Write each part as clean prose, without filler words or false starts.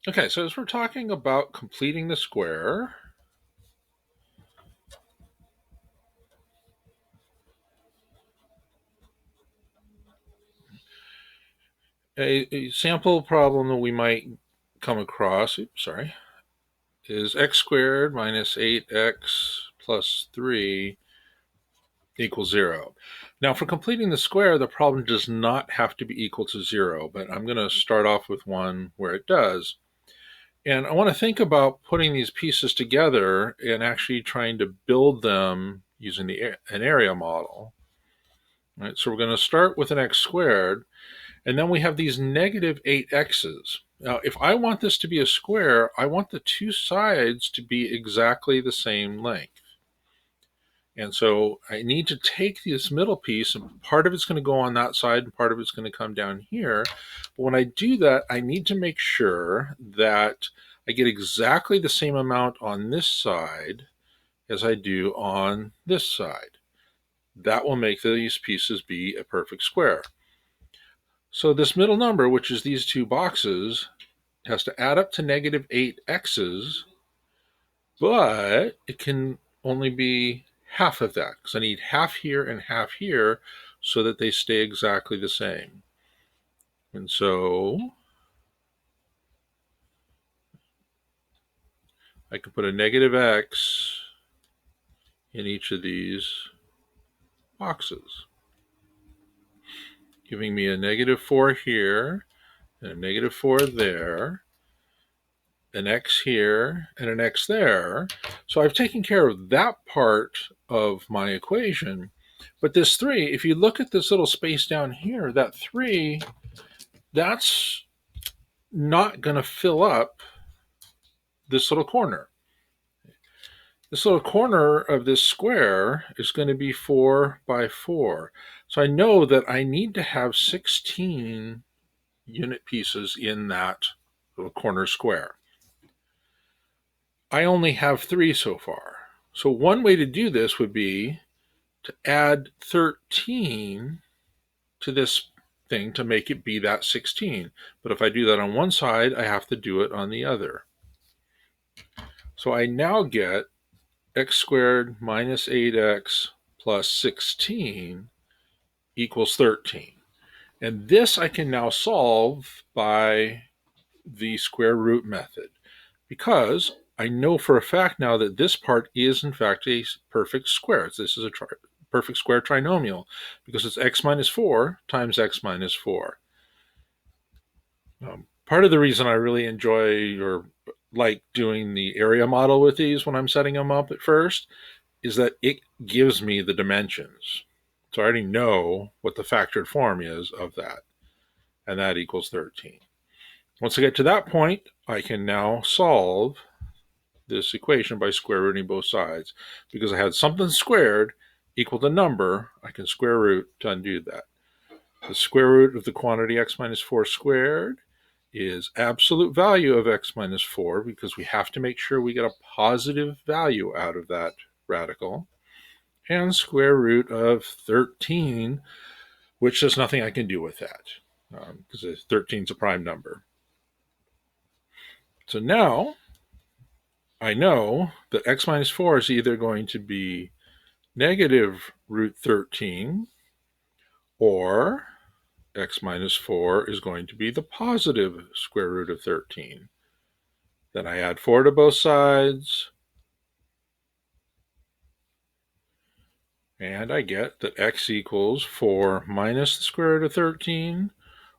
Okay, so as we're talking about completing the square, a sample problem that we might come across, is x squared minus 8x plus 3 equals 0. Now, for completing the square, the problem does not have to be equal to 0, but I'm going to start off with one where it does. And I want to think about putting these pieces together and actually trying to build them using an area model. All right, so we're going to start with an x squared, and then we have these negative 8x's. Now, if I want this to be a square, I want the two sides to be exactly the same length. And so I need to take this middle piece, and part of it's going to go on that side, and part of it's going to come down here. But when I do that, I need to make sure that I get exactly the same amount on this side as I do on this side. That will make these pieces be a perfect square. So this middle number, which is these two boxes, has to add up to negative 8x's, but it can only be half of that because I need half here and half here so that they stay exactly the same. And so I can put a negative x in each of these boxes, giving me a negative 4 here and a negative 4 there, an x here and an x there. So I've taken care of that part of my equation. But this 3, if you look at this little space down here, that 3, that's not going to fill up this little corner. This little corner of this square is going to be 4 by 4. So I know that I need to have 16 unit pieces in that little corner square. I only have 3 so far. So one way to do this would be to add 13 to this thing to make it be that 16. But if I do that on one side, I have to do it on the other. So I now get x squared minus 8x plus 16 equals 13. And this I can now solve by the square root method because I know for a fact now that this part is in fact a perfect square. This is a perfect square trinomial because it's x minus 4 times x minus 4. Part of the reason I really enjoy or like doing the area model with these when I'm setting them up at first is that it gives me the dimensions. So I already know what the factored form is of that, and that equals 13. Once I get to that point, I can now solve this equation by square rooting both sides. Because I had something squared equal to number, I can square root to undo that. The square root of the quantity x minus 4 squared is absolute value of x minus 4 because we have to make sure we get a positive value out of that radical, and square root of 13, which there's nothing I can do with that because 13 is a prime number. So now I know that x minus 4 is either going to be negative root 13 or x minus 4 is going to be the positive square root of 13. Then I add 4 to both sides, and I get that x equals 4 minus the square root of 13,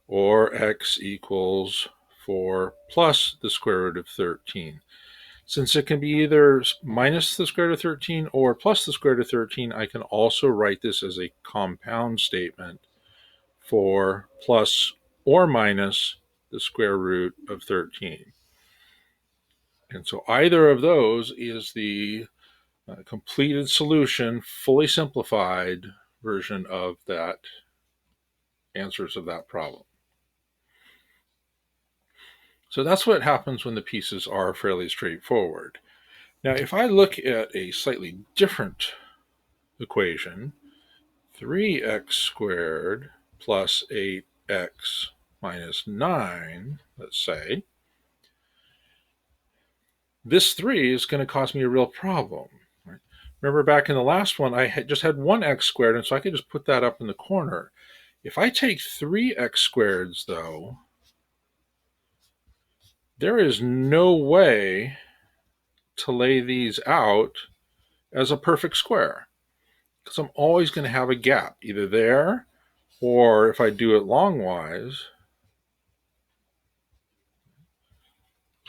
or x equals 4 plus the square root of 13. Since it can be either minus the square root of 13 or plus the square root of 13, I can also write this as a compound statement for plus or minus the square root of 13. And so either of those is the completed solution, fully simplified version of that answers of that problem. So that's what happens when the pieces are fairly straightforward. Now, if I look at a slightly different equation, 3x squared plus 8x minus 9, let's say, This 3 is going to cause me a real problem. Right? Remember back in the last one, I just had 1x squared, and so I could just put that up in the corner. If I take 3x squareds, though, there is no way to lay these out as a perfect square, because I'm always going to have a gap, either there, or if I do it longwise,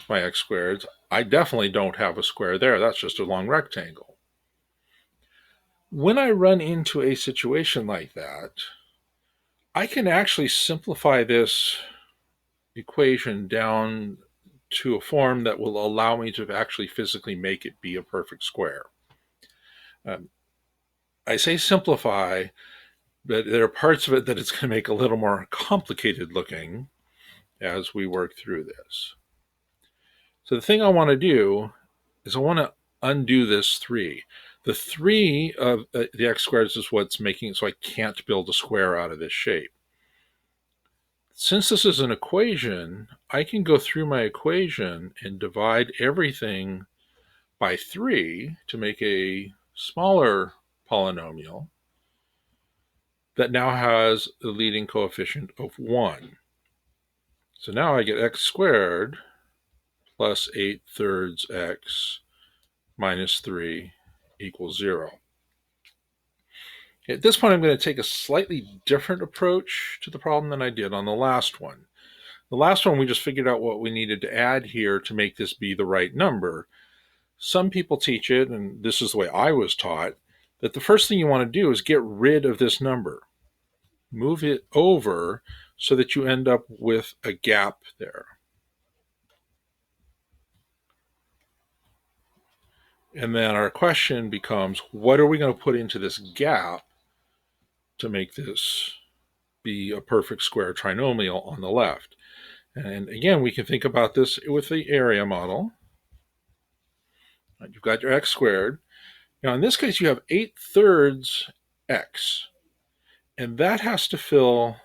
my x squareds, I definitely don't have a square there. That's just a long rectangle. When I run into a situation like that, I can actually simplify this equation down to a form that will allow me to actually physically make it be a perfect square. Um, I say simplify, but there are parts of it that it's going to make a little more complicated looking as we work through this. So the thing I want to do is I want to undo this 3. The 3 of the x squared is what's making it so I can't build a square out of this shape. Since this is an equation, I can go through my equation and divide everything by 3 to make a smaller polynomial that now has a leading coefficient of 1. So now I get x squared plus 8/3 x minus 3 equals 0. At this point, I'm going to take a slightly different approach to the problem than I did on the last one. The last one, we just figured out what we needed to add here to make this be the right number. Some people teach it, and this is the way I was taught, that the first thing you want to do is get rid of this number. Move it over so that you end up with a gap there. And then our question becomes, what are we going to put into this gap to make this be a perfect square trinomial on the left? And again, we can think about this with the area model. You've got your x squared. Now, in this case, you have 8/3 x, and that has to fill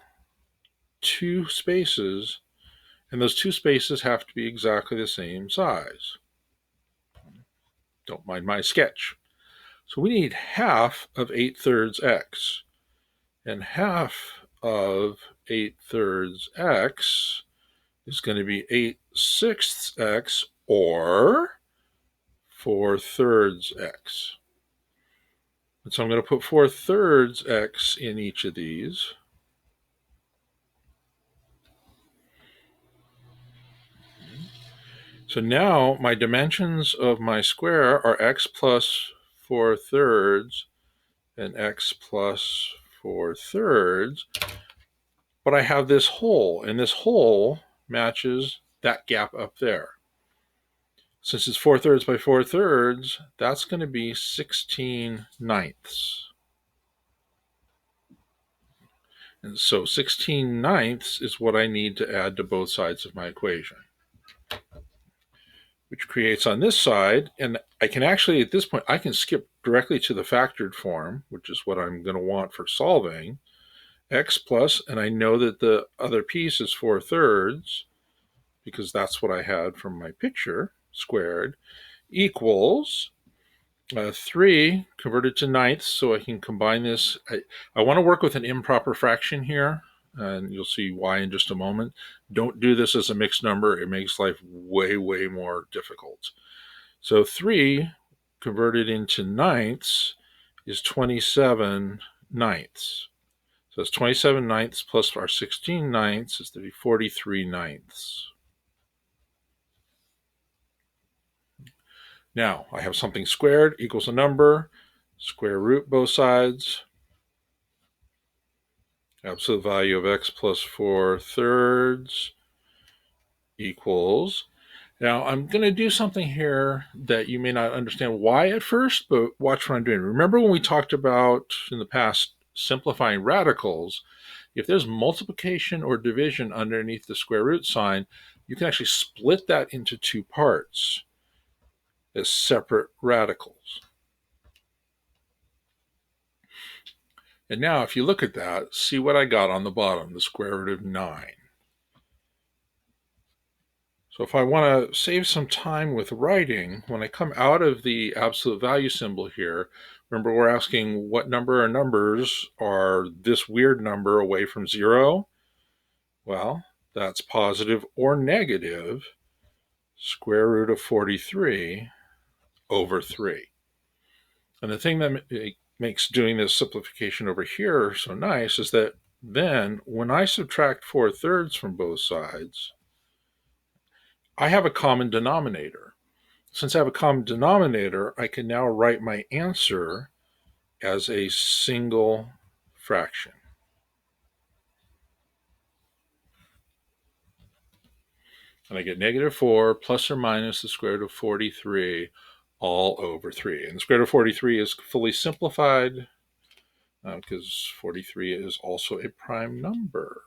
2 spaces, and those 2 spaces have to be exactly the same size. Don't mind my sketch. So we need half of 8/3 x, and half of 8/3 x is going to be 8/6 x, or 4/3 x. And so I'm going to put 4/3 x in each of these. So now my dimensions of my square are x plus 4/3 and x plus 4/3. But I have this hole, and this hole matches that gap up there. Since it's 4/3 by 4/3, that's going to be 16/9. And so 16/9 is what I need to add to both sides of my equation, which creates on this side, and I can actually, at this point, I can skip directly to the factored form, which is what I'm going to want for solving, x plus, and I know that the other piece is 4/3, because that's what I had from my picture, squared, equals 3 converted to ninths, so I can combine this. I want to work with an improper fraction here, and you'll see why in just a moment. Don't do this as a mixed number. It makes life way, way more difficult. So 3 converted into ninths is 27/9. So it's 27/9 plus our 16/9 is to be 43/9. Now, I have something squared equals a number, square root both sides, absolute value of x plus 4/3 equals. Now, I'm going to do something here that you may not understand why at first, but watch what I'm doing. Remember when we talked about in the past simplifying radicals, if there's multiplication or division underneath the square root sign, you can actually split that into 2 parts as separate radicals. And now if you look at that, see what I got on the bottom, the square root of 9. So if I want to save some time with writing, when I come out of the absolute value symbol here, remember we're asking what number of numbers are this weird number away from 0? Well, that's positive or negative square root of 43 over 3. And the thing that makes doing this simplification over here so nice is that then when I subtract 4/3 from both sides, I have a common denominator. Since I have a common denominator, I can now write my answer as a single fraction. And I get -4 plus or minus the square root of 43 all over 3. And the square root of 43 is fully simplified because 43 is also a prime number.